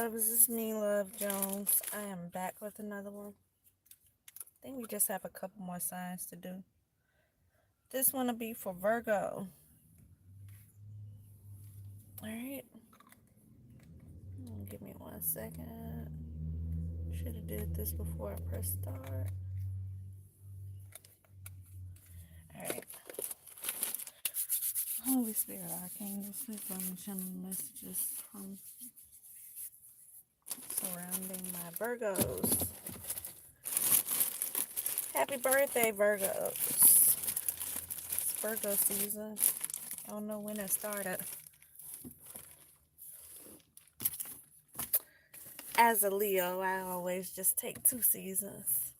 loves, it's me, Love Jones. I am back with another one. I think we just have a couple more signs to do. This one will be for Virgo. Alright, give me 1 second. Should have did this before I press start. Alright. Holy Spirit, Archangels, please let me channel messages from surrounding my Virgos. Happy birthday, Virgos. It's Virgo season. I don't know when it started. As a Leo, I always just take 2 seasons.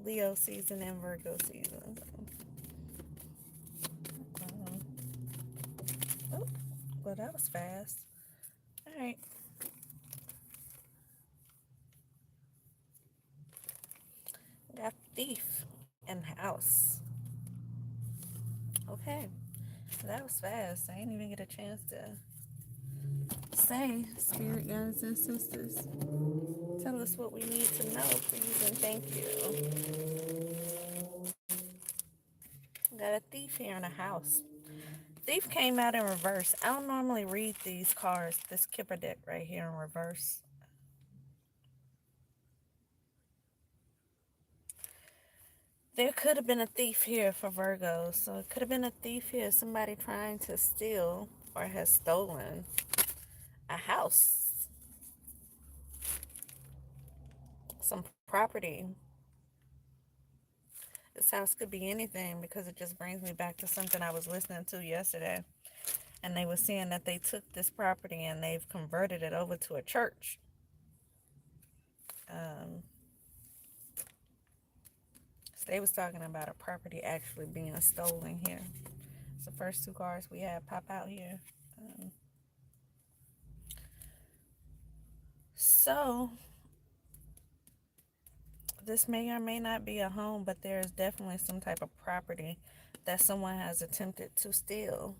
Leo season and Virgo season. Oh, well, that was fast. All right. Got thief in house. Okay. That was fast. I didn't even get a chance to say, spirit guides and sisters, tell us what we need to know, please, and thank you. Got a thief here in the house. Thief came out in reverse. I don't normally read these cards, this Kipper deck right here in reverse. There could have been a thief here for Virgo. So it could have been a thief here, somebody trying to steal or has stolen a house, some property. This house could be anything because it just brings me back to something I was listening to yesterday. And they were saying that they took this property and they've converted it over to a church. So they was talking about a property actually being stolen here. It's the first 2 cards we had pop out here. So this may or may not be a home, but there is definitely some type of property that someone has attempted to steal.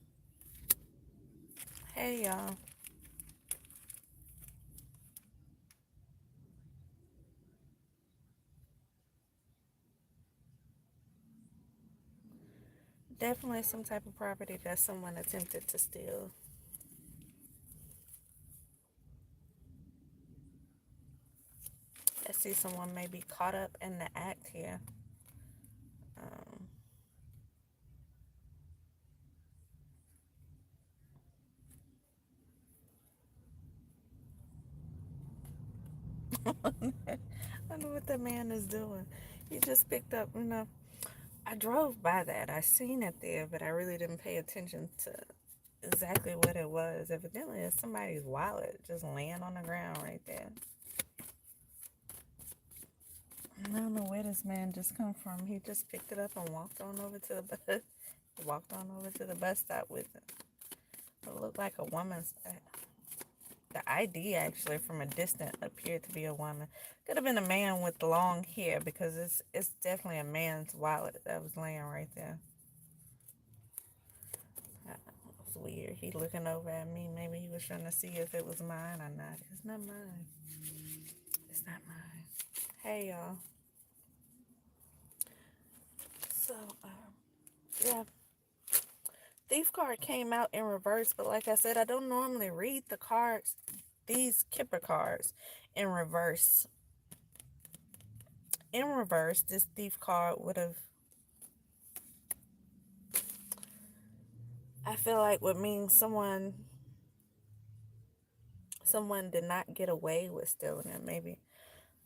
Hey, y'all. Definitely some type of property that someone attempted to steal. I see someone may be caught up in the act here. I know what that man is doing. He just picked up, I drove by that. I seen it there, but I really didn't pay attention to exactly what it was. Evidently, it's somebody's wallet just laying on the ground right there. I don't know where this man just come from. He just picked it up and walked on over to the bus. Walked on over to the bus stop with it. It looked like a woman's. The ID actually from a distance appeared to be a woman. Could have been a man with long hair because it's definitely a man's wallet that was laying right there. It's weird. He looking over at me. Maybe he was trying to see if it was mine or not. It's not mine. It's not mine. Hey, y'all. So, yeah. Thief card came out in reverse, but like I said, I don't normally read the cards, these Kipper cards, in reverse. In reverse, this thief card would have, I feel like would mean someone did not get away with stealing it. Maybe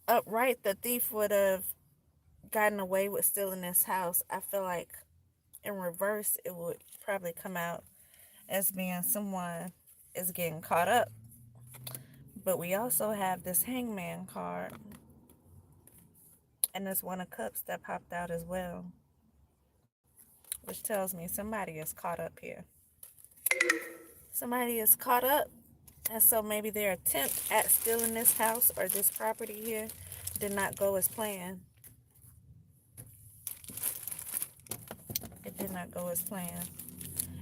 upright, the thief would have gotten away with stealing this house. I feel like in reverse, it would probably come out as being someone is getting caught up. But we also have this hangman card. And this 1 of cups that popped out as well. Which tells me somebody is caught up here. Somebody is caught up. And so maybe their attempt at stealing this house or this property here did not go as planned. It did not go as planned.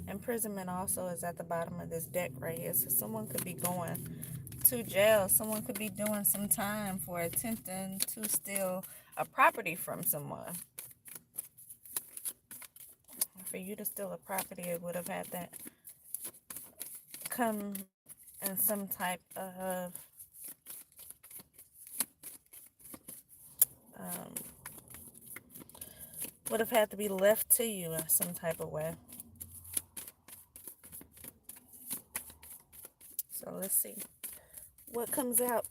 Imprisonment also is at the bottom of this deck right here. So someone could be going to jail. Someone could be doing some time for attempting to steal a property from someone. For you to steal a property, it would have had that come in some type of um, would have had to be left to you in some type of way. So let's see what comes out.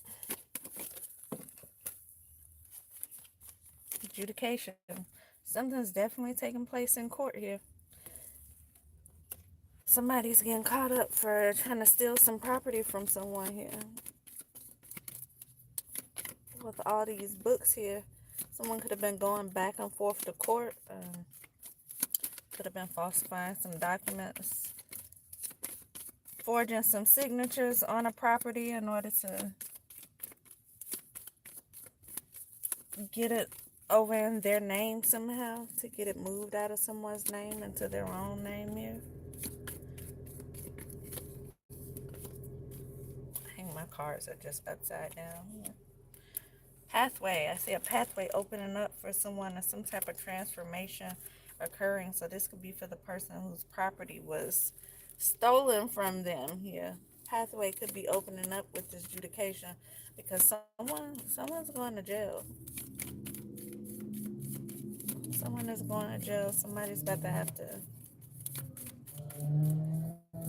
Adjudication. Something's definitely taking place in court here. Somebody's getting caught up for trying to steal some property from someone here. With all these books here, someone could have been going back and forth to court. Could have been falsifying some documents, forging some signatures on a property in order to get it over in their name somehow, to get it moved out of someone's name into their own name here. I think my cards are just upside down here. Pathway. I see a pathway opening up for someone and some type of transformation occurring. So this could be for the person whose property was stolen from them here. Pathway could be opening up with this adjudication because someone's going to jail. Someone is going to jail. Somebody's about to have to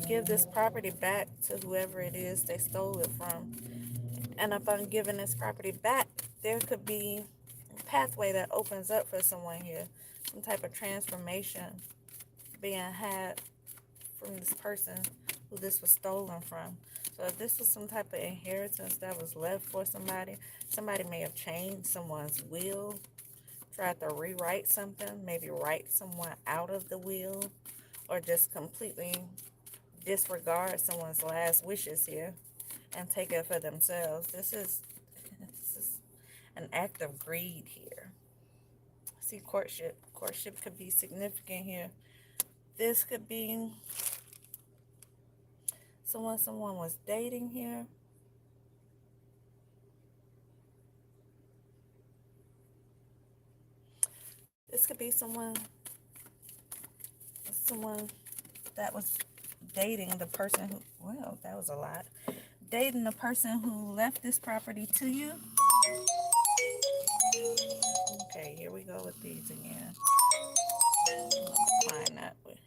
give this property back to whoever it is they stole it from. And upon giving this property back, there could be a pathway that opens up for someone here. Some type of transformation being had from this person who this was stolen from. So if this was some type of inheritance that was left for somebody, somebody may have changed someone's will, tried to rewrite something, maybe write someone out of the will, or just completely disregard someone's last wishes here and take it for themselves. This is an act of greed here. See, courtship. Courtship could be significant here. This could be someone was dating here. This could be someone that was dating the person who, well, that was a lot. Dating the person who left this property to you. Okay, here we go with these again. Find that way.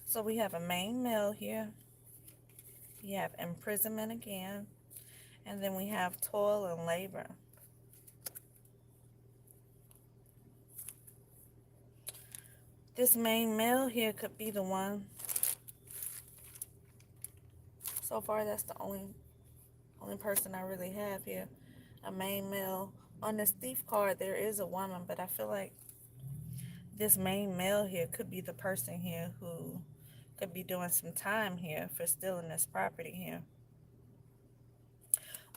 So we have a main male here. We have imprisonment again. And then we have toil and labor. This main male here could be the one. So far, that's the only person I really have here. A main male. On this thief card, there is a woman, but I feel like this main male here could be the person here who could be doing some time here for stealing this property here.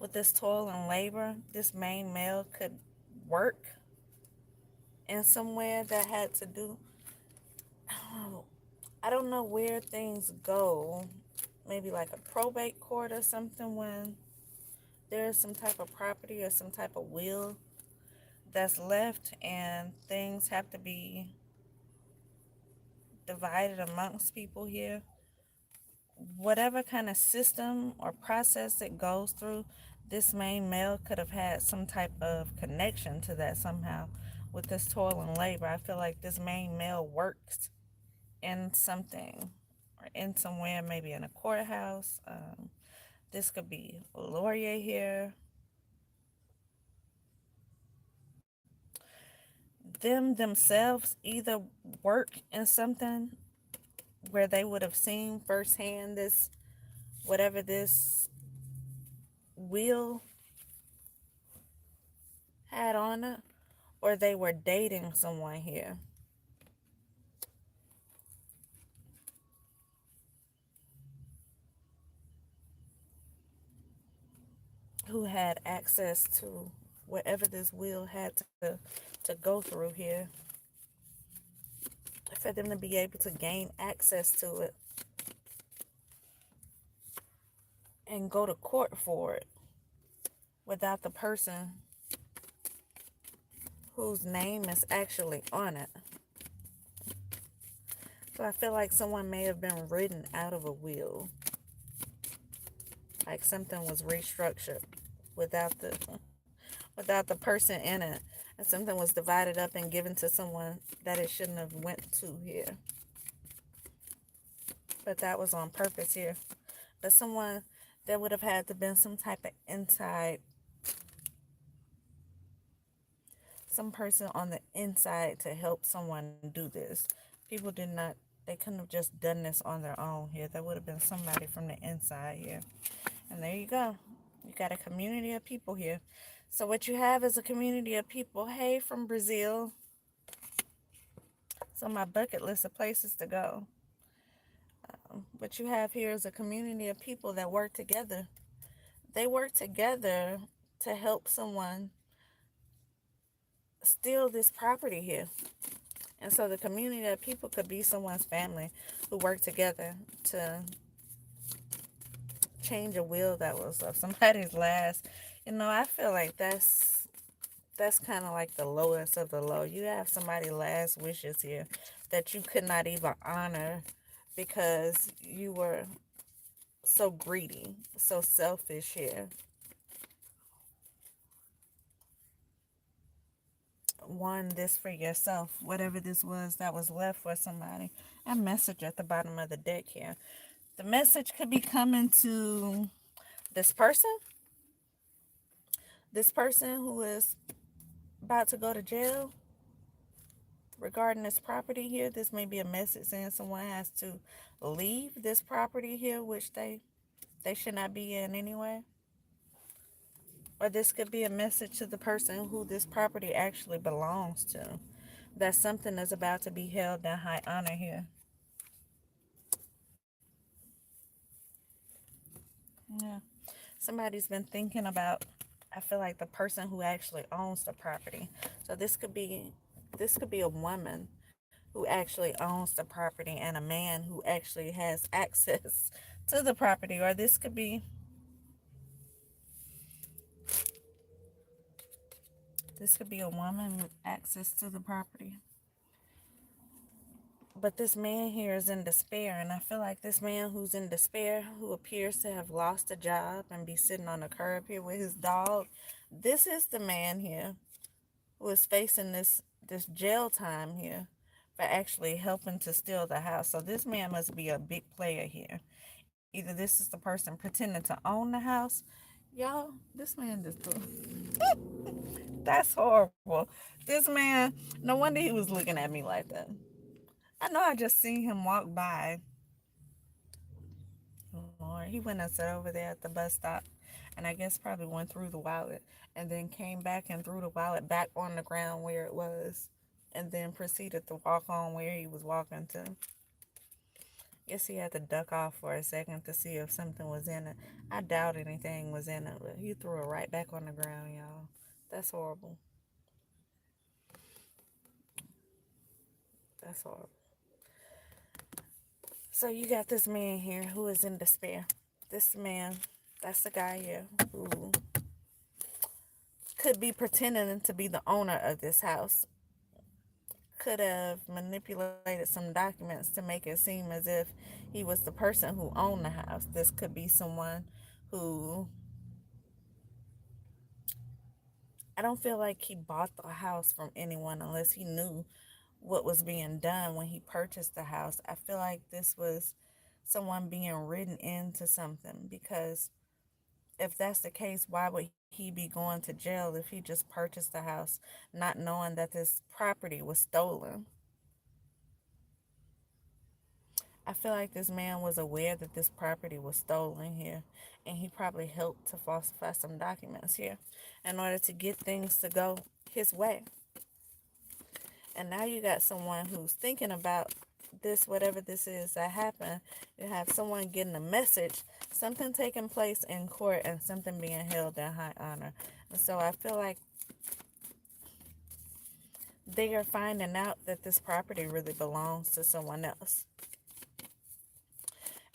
With this toil and labor, this main male could work in somewhere that had to do, I don't know where things go. Maybe like a probate court or something, when there's some type of property or some type of will that's left and things have to be divided amongst people here. Whatever kind of system or process it goes through, this main male could have had some type of connection to that somehow. With this toil and labor, I feel like this main male works in something or in somewhere, maybe in a courthouse. This could be a lawyer here. Themselves either work in something where they would have seen firsthand this, whatever this will had on it, or they were dating someone here who had access to whatever this will had to go through here, for them to be able to gain access to it. and go to court for it without the person whose name is actually on it. So I feel like someone may have been written out of a will, like something was restructured without the person in it, and something was divided up and given to someone that it shouldn't have went to here. But that was on purpose here. But someone, there would have had to been some type of inside, some person on the inside to help someone do this. People did not, they couldn't have just done this on their own here. There would have been somebody from the inside here. And there you go. You got a community of people here. So what you have is a community of people. Hey, from Brazil. So my bucket list of places to go. What you have here is a community of people that work together. They work together to help someone steal this property here. And so the community of people could be someone's family who work together to change a will that was of somebody's last. I feel like that's kind of like the lowest of the low. You have somebody's last wishes here that you could not even honor because you were so greedy, so selfish here. One, this for yourself, whatever this was that was left for somebody. A message at the bottom of the deck here. The message could be coming to this person who is about to go to jail regarding this property here. This may be a message saying someone has to leave this property here, which they should not be in anyway. Or this could be a message to the person who this property actually belongs to, that something is about to be held in high honor here. Yeah. Somebody's been thinking about, I feel like, the person who actually owns the property. So this could be a woman who actually owns the property and a man who actually has access to the property. Or this could be a woman with access to the property. But this man here is in despair, and I feel like this man who's in despair, who appears to have lost a job and be sitting on the curb here with his dog, this is the man here who is facing this jail time here for actually helping to steal the house. So this man must be a big player here. Either this is the person pretending to own the house. Y'all, this man just that's horrible. This man, no wonder he was looking at me like that. I know I just seen him walk by. Lord, he went and sat over there at the bus stop, and I guess probably went through the wallet and then came back and threw the wallet back on the ground where it was, and then proceeded to walk on where he was walking to. Guess he had to duck off for a second to see if something was in it. I doubt anything was in it, but he threw it right back on the ground, y'all. That's horrible. That's horrible. So you got this man here who is in despair. This man, that's the guy here who could be pretending to be the owner of this house. Could have manipulated some documents to make it seem as if he was the person who owned the house. This could be someone who, I don't feel like he bought the house from anyone unless he knew what was being done when he purchased the house. I feel like this was someone being written into something, because if that's the case, why would he be going to jail if he just purchased the house not knowing that this property was stolen? I feel like this man was aware that this property was stolen here, and he probably helped to falsify some documents here in order to get things to go his way. And now you got someone who's thinking about this, whatever this is that happened. You have someone getting a message, something taking place in court, and something being held in high honor. And so I feel like they are finding out that this property really belongs to someone else.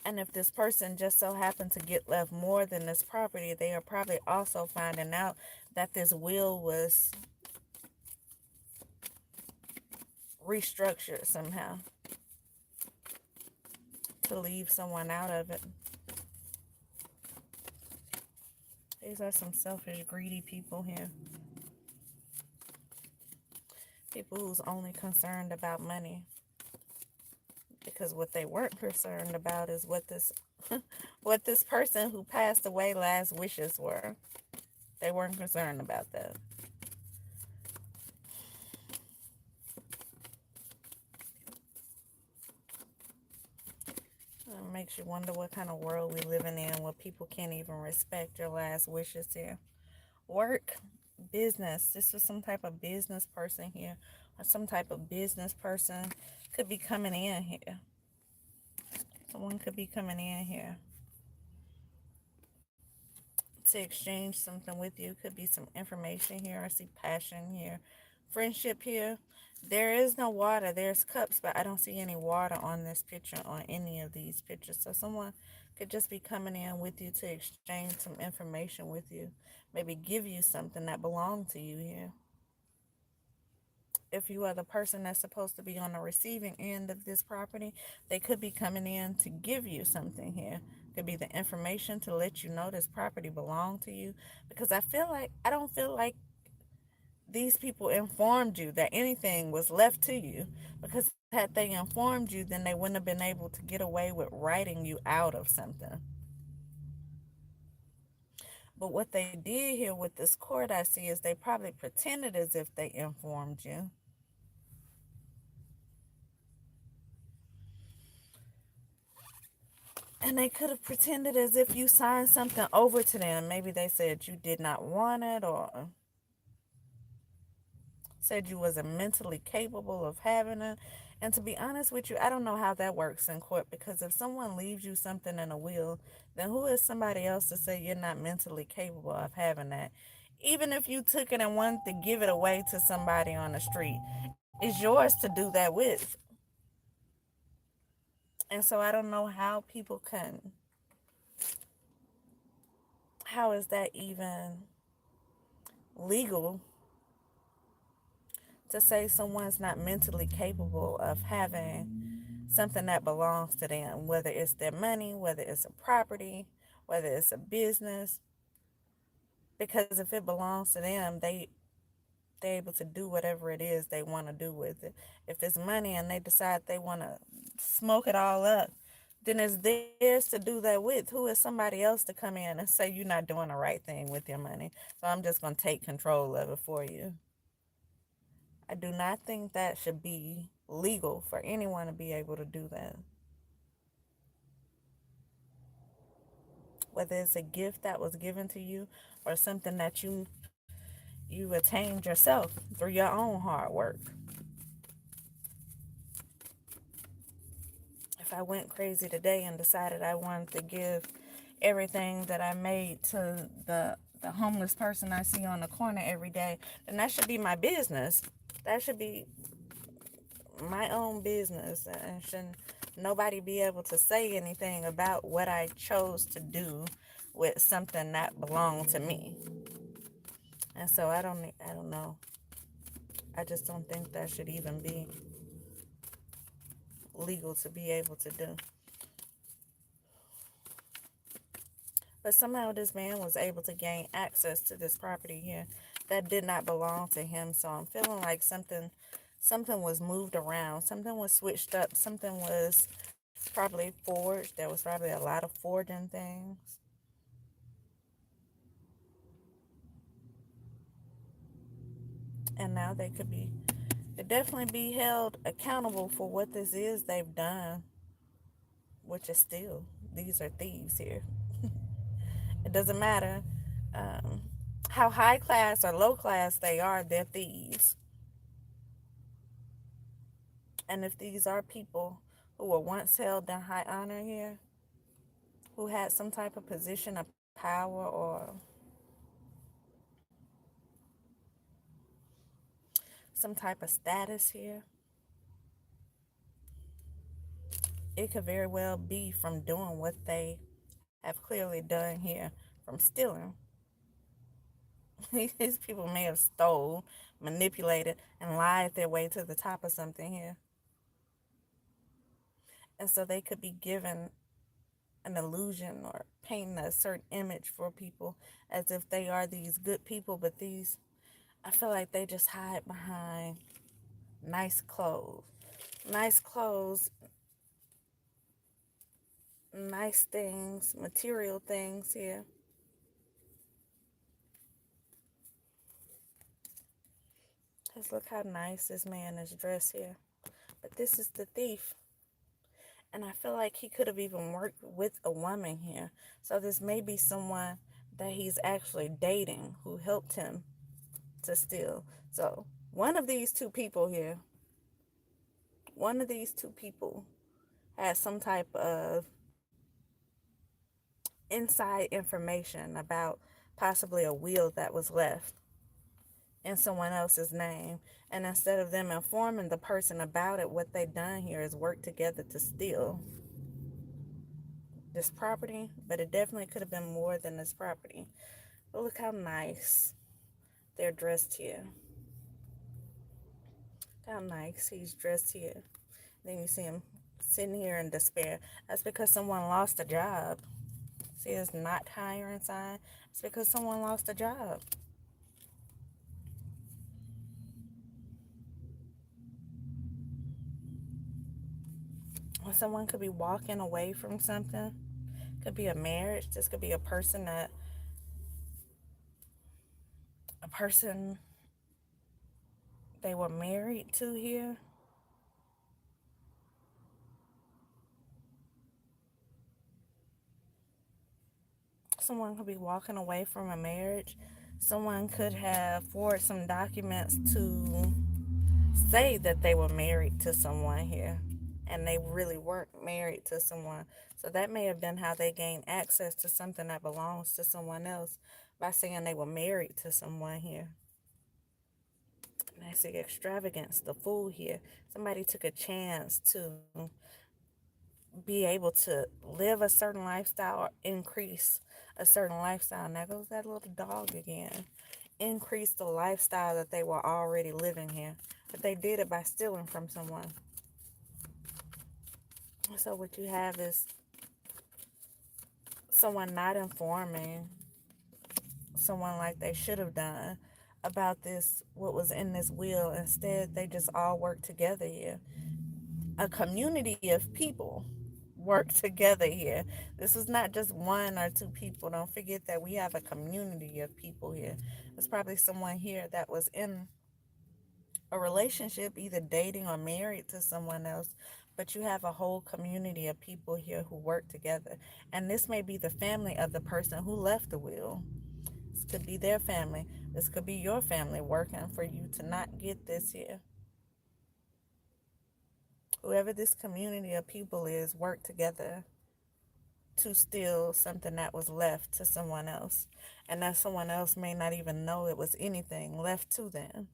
And if this person just so happened to get left more than this property, they are probably also finding out that this will was restructured somehow to leave someone out of it. These are some selfish, greedy people here. People who's only concerned about money. Because what they weren't concerned about is what this what this person who passed away last wishes were. They weren't concerned about that. It makes you wonder what kind of world we living in where people can't even respect your last wishes here. Work, business. This was some type of business person here, or some type of business person could be coming in here. Someone could be coming in here to exchange something with you. Could be some information here. I see passion here. Friendship here. There is no water. There's cups, but I don't see any water on this picture, on any of these pictures. So someone could just be coming in with you to exchange some information with you. Maybe give you something that belonged to you here. If you are the person that's supposed to be on the receiving end of this property, they could be coming in to give you something here. Could be the information to let you know this property belonged to you. Because I don't feel like these people informed you that anything was left to you. Because had they informed you, then they wouldn't have been able to get away with writing you out of something. But what they did here with this court, I see, is they probably pretended as if they informed you. And they could have pretended as if you signed something over to them. Maybe they said you did not want it, or said you wasn't mentally capable of having it. And to be honest with you, I don't know how that works in court, because if someone leaves you something in a will, then who is somebody else to say you're not mentally capable of having that? Even if you took it and wanted to give it away to somebody on the street, it's yours to do that with. And so I don't know how people can, how is that even legal to say someone's not mentally capable of having something that belongs to them, whether it's their money, whether it's a property, whether it's a business. Because if it belongs to them, they're able to do whatever it is they want to do with it. If it's money and they decide they want to smoke it all up, then it's theirs to do that with. Who is somebody else to come in and say you're not doing the right thing with your money? So I'm just going to take control of it for you. I do not think that should be legal for anyone to be able to do that. Whether it's a gift that was given to you or something that you attained yourself through your own hard work. If I went crazy today and decided I wanted to give everything that I made to the homeless person I see on the corner every day, then that should be my business. That should be my own business, and shouldn't nobody be able to say anything about what I chose to do with something that belonged to me. And so I don't know. I just don't think that should even be legal to be able to do. But somehow this man was able to gain access to this property here that did not belong to him. So I'm feeling like something was moved around, something was switched up, something was probably forged. There was probably a lot of forging things. And now they could definitely be held accountable for what this is they've done, which is still, these are thieves here. It doesn't matter um, how high class or low class they are, they're thieves. And if these are people who were once held in high honor here, who had some type of position of power or some type of status here, It could very well be from doing what they have clearly done here, from stealing. These people may have stole, manipulated, and lied their way to the top of something here. And so they could be given an illusion or painting a certain image for people as if they are these good people, but these, I feel like they just hide behind nice clothes. Nice clothes, nice things, material things here. Just look how nice this man is dressed here. But this is the thief. And I feel like he could have even worked with a woman here. So this may be someone that he's actually dating who helped him to steal. So one of these two people has some type of inside information about possibly a will that was left in someone else's name. And instead of them informing the person about it, what they done here is work together to steal this property. But it definitely could have been more than this property. But look how nice they're dressed here. How nice he's dressed here. Then you see him sitting here in despair. That's because someone lost a job. See his not hiring sign? It's because someone lost a job. Or someone could be walking away from something. Could be a marriage. This could be a person they were married to here. Someone could be walking away from a marriage. Someone could have forged some documents to say that they were married to someone here, and they really weren't married to someone. So that may have been how they gained access to something that belongs to someone else, by saying they were married to someone here. And I see extravagance, the fool here. Somebody took a chance to be able to live a certain lifestyle or increase a certain lifestyle. And there goes that little dog again. Increase the lifestyle that they were already living here. But they did it by stealing from someone. So what you have is someone not informing someone like they should have done about this, what was in this will. Instead, they just all work together here. A community of people work together here. This is not just one or two people. Don't forget that we have a community of people here. There's probably someone here that was in a relationship, either dating or married to someone else, but you have a whole community of people here who work together. And this may be the family of the person who left the will. This could be their family. This could be your family working for you to not get this here. Whoever this community of people is, work together to steal something that was left to someone else. And that someone else may not even know it was anything left to them.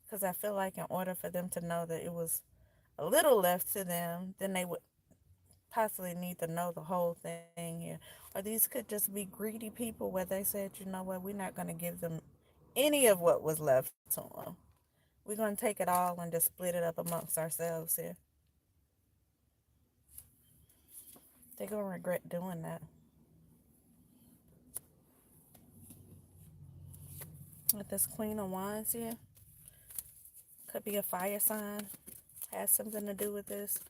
Because I feel like in order for them to know that it was a little left to them, then they would possibly need to know the whole thing here. Or these could just be greedy people where they said, you know what, we're not going to give them any of what was left to them. We're going to take it all and just split it up amongst ourselves here. They're going to regret doing that. With this Queen of Wands here, could be a fire sign, has something to do with this.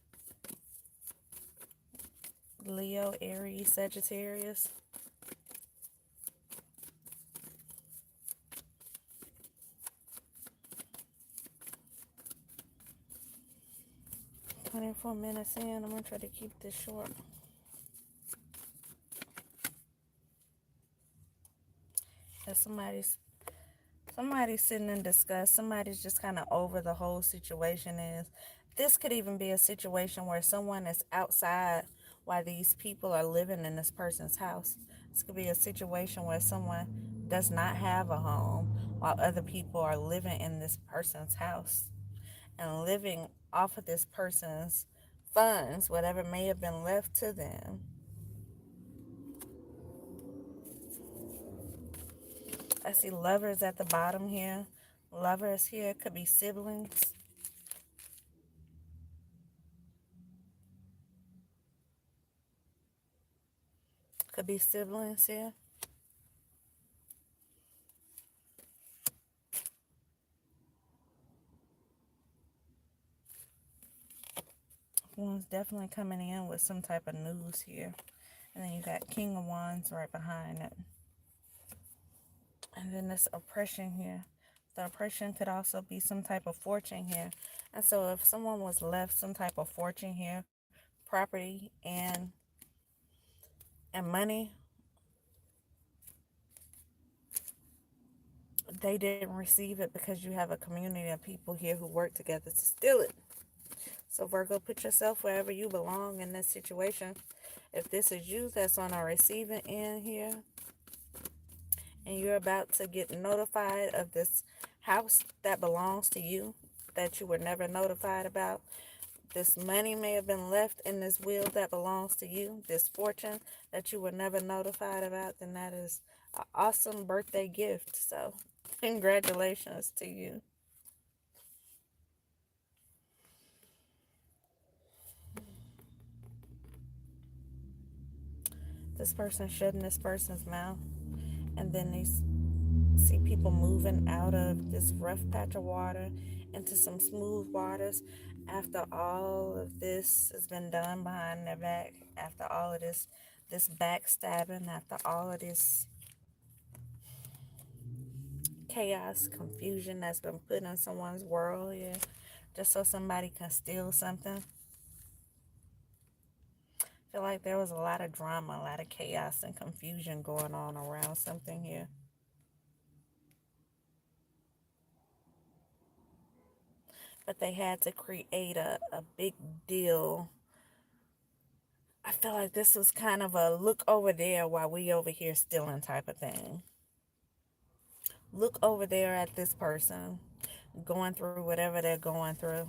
Leo, Aries, Sagittarius. "24 minutes in, I'm going to try to keep this short. As somebody's sitting in disgust. Somebody's just kind of over the whole situation. Is this could even be a situation where someone is outside while these people are living in this person's house. This could be a situation where someone does not have a home while other people are living in this person's house and living off of this person's funds, whatever may have been left to them. I see lovers at the bottom here. Lovers here could be siblings. Could be siblings here. One's definitely coming in with some type of news here. And then you got King of Wands right behind it. And then this oppression here. The oppression could also be some type of fortune here. And so if someone was left some type of fortune here, property and money, they didn't receive it because you have a community of people here who work together to steal it. So Virgo, put yourself wherever you belong in this situation. If this is you that's on a receiving end here, and you're about to get notified of this house that belongs to you that you were never notified about, this money may have been left in this will that belongs to you, this fortune that you were never notified about, then that is an awesome birthday gift. So congratulations to you. This person shutting this person's mouth, and then they see people moving out of this rough patch of water into some smooth waters after all of this has been done behind their back, after all of this backstabbing, after all of this chaos, confusion that's been put in someone's world here, just so somebody can steal something. I feel like there was a lot of drama, a lot of chaos and confusion going on around something here. But they had to create a big deal. I feel like this was kind of a look over there while we over here stealing type of thing. Look over there at this person going through whatever they're going through,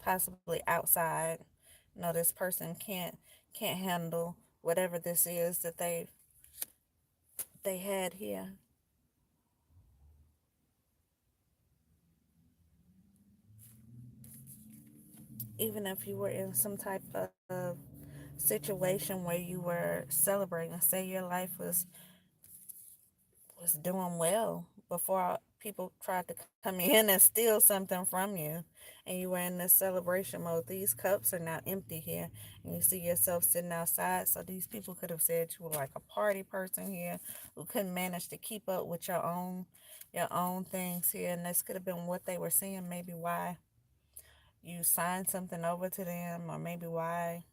possibly outside. You know, this person can't handle whatever this is that they had here. Even if you were in some type of situation where you were celebrating, say your life was doing well before people tried to come in and steal something from you, and you were in this celebration mode. These cups are now empty here, and you see yourself sitting outside. So these people could have said you were like a party person here who couldn't manage to keep up with your own things here, and this could have been what they were seeing, maybe why you signed something over to them, or maybe why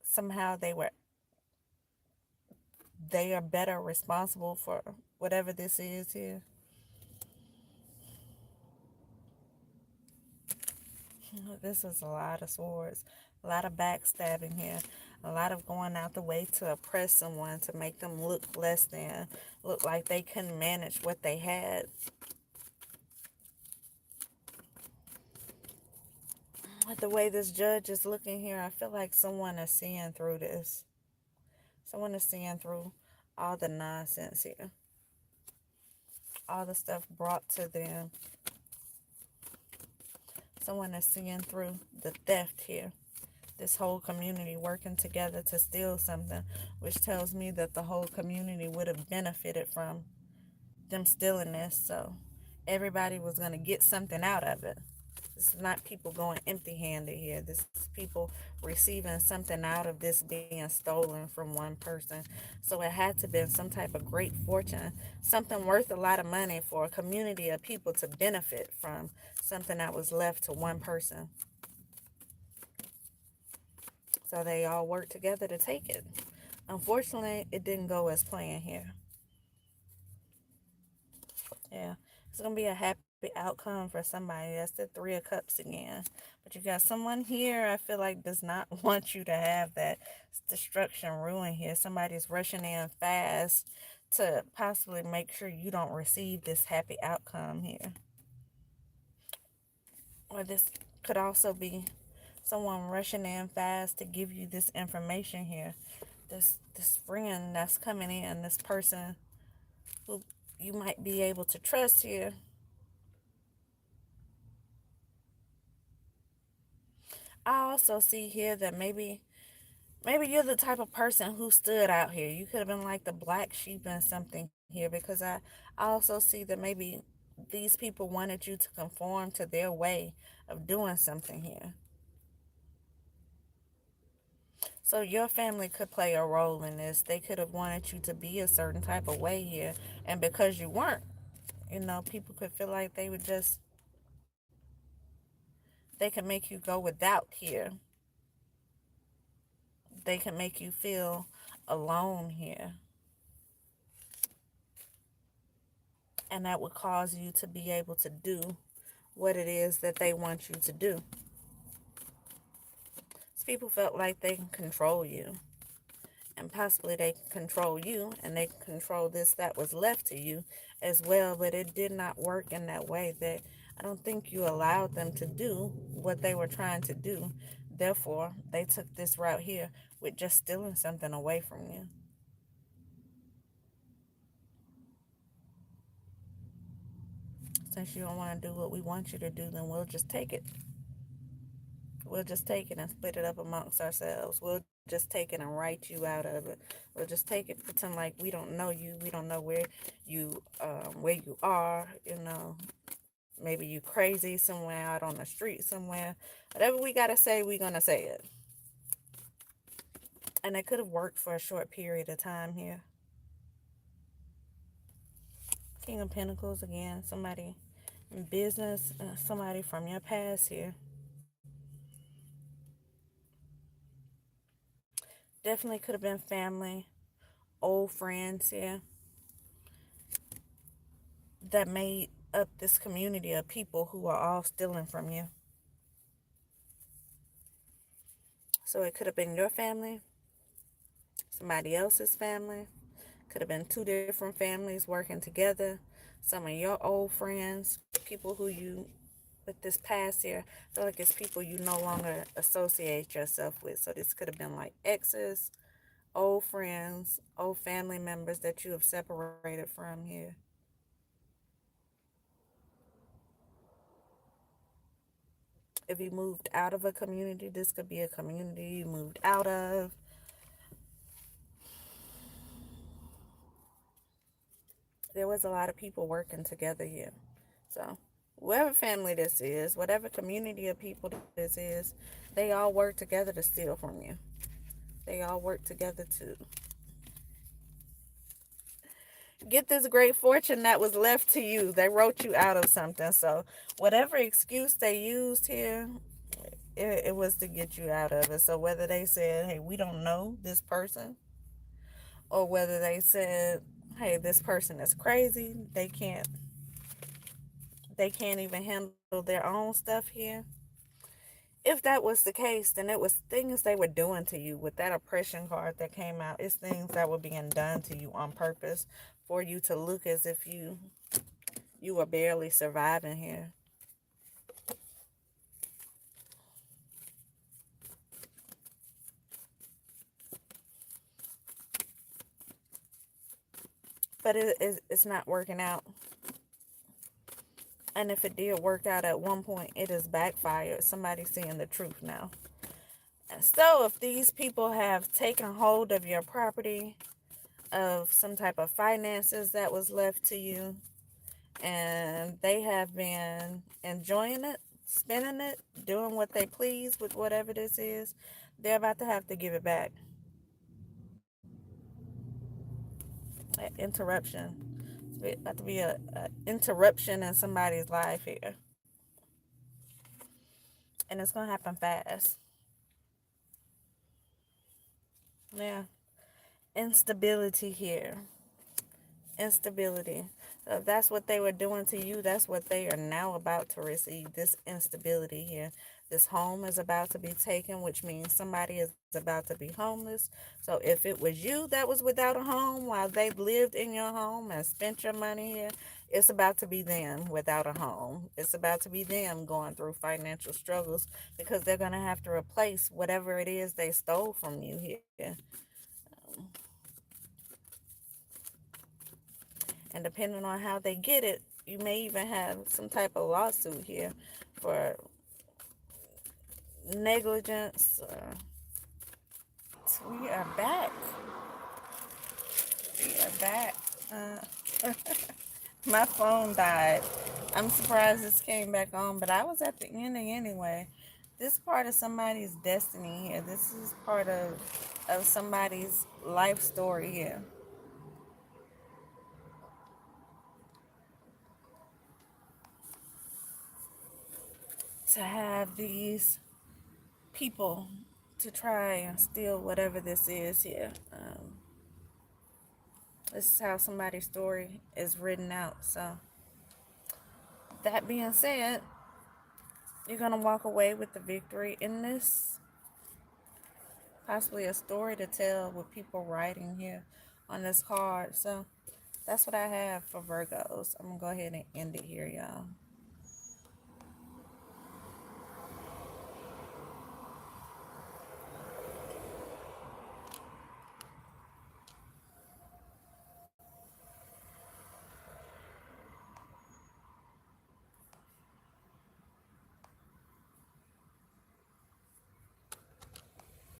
somehow they are better responsible for whatever this is here. This is a lot of swords, a lot of backstabbing here, a lot of going out the way to oppress someone, to make them look less than, look like they couldn't manage what they had. With the way this judge is looking here, I feel like someone is seeing through this. Someone is seeing through all the nonsense here, all the stuff brought to them. Someone is seeing through the theft here. This whole community working together to steal something, which tells me that the whole community would have benefited from them stealing this. So everybody was going to get something out of it. This is not people going empty handed here. This is people receiving something out of this being stolen from one person. So it had to be some type of great fortune, something worth a lot of money for a community of people to benefit from something that was left to one person. So they all worked together to take it. Unfortunately, it didn't go as planned here. Yeah, it's going to be a happy outcome for somebody. That's the Three of Cups again. But you got someone here I feel like does not want you to have that destruction, ruin here. Somebody's rushing in fast to possibly make sure you don't receive this happy outcome here. Or this could also be Someone rushing in fast to give you this information here. This friend that's coming in, this person who you might be able to trust here. I also see here that maybe you're the type of person who stood out here. You could have been like the black sheep in something here, because I also see that maybe these people wanted you to conform to their way of doing something here. So your family could play a role in this. They could have wanted you to be a certain type of way here. And because you weren't, people could feel like they can make you go without here. They can make you feel alone here. And that would cause you to be able to do what it is that they want you to do. So people felt like they can control you. And possibly they can control you, and they can control this that was left to you as well. But it did not work in that way. That I don't think you allowed them to do what they were trying to do. Therefore, they took this route here with just stealing something away from you. Since you don't want to do what we want you to do, then we'll just take it. We'll just take it and split it up amongst ourselves. We'll just take it and write you out of it. We'll just take it, pretend like we don't know you. We don't know where you are. Maybe you crazy somewhere out on the street somewhere. Whatever we gotta say, we gonna say it. And it could have worked for a short period of time here. King of Pentacles again. Somebody in business. Somebody from your past here. Definitely could have been family, old friends here that made up this community of people who are all stealing from you. So it could have been your family, somebody else's family. Could have been two different families working together. Some of your old friends, people who you, with this past here, I feel like it's people you no longer associate yourself with. So this could have been like exes, old friends, old family members that you have separated from here. If you moved out of a community, this could be a community you moved out of. There was a lot of people working together here. So, whatever family this is, whatever community of people this is, they all work together to steal from you. They all work together to get this great fortune that was left to you. They wrote you out of something. So, whatever excuse they used here, it was to get you out of it. So, whether they said, hey, we don't know this person, or whether they said, hey, this person is crazy, they can't even handle their own stuff here. If that was the case, then it was things they were doing to you with that oppression card that came out. It's things that were being done to you on purpose for you to look as if you were barely surviving here. But it's not working out. And if it did work out at one point, it is backfired. Somebody's seeing the truth now. And so if these people have taken hold of your property, of some type of finances that was left to you, and they have been enjoying it, spending it, doing what they please with whatever this is, they're about to have to give it back. An interruption. It's about to be a interruption in somebody's life here. And it's going to happen fast. Yeah. Instability here. Instability. So if that's what they were doing to you, that's what they are now about to receive. This instability here. This home is about to be taken, which means somebody is about to be homeless. So if it was you that was without a home while they lived in your home and spent your money here, it's about to be them without a home. It's about to be them going through financial struggles because they're going to have to replace whatever it is they stole from you here. And depending on how they get it, you may even have some type of lawsuit here for negligence. We are back. We are back. Uh, my phone died. I'm surprised this came back on, but I was at the ending anyway. This part of somebody's destiny here. This is part of somebody's life story here. To have these people to try and steal whatever this is here. This is how somebody's story is written out. So, that being said, you're going to walk away with the victory in this. Possibly a story to tell with people writing here on this card. So, that's what I have for Virgos. I'm going to go ahead and end it here, y'all.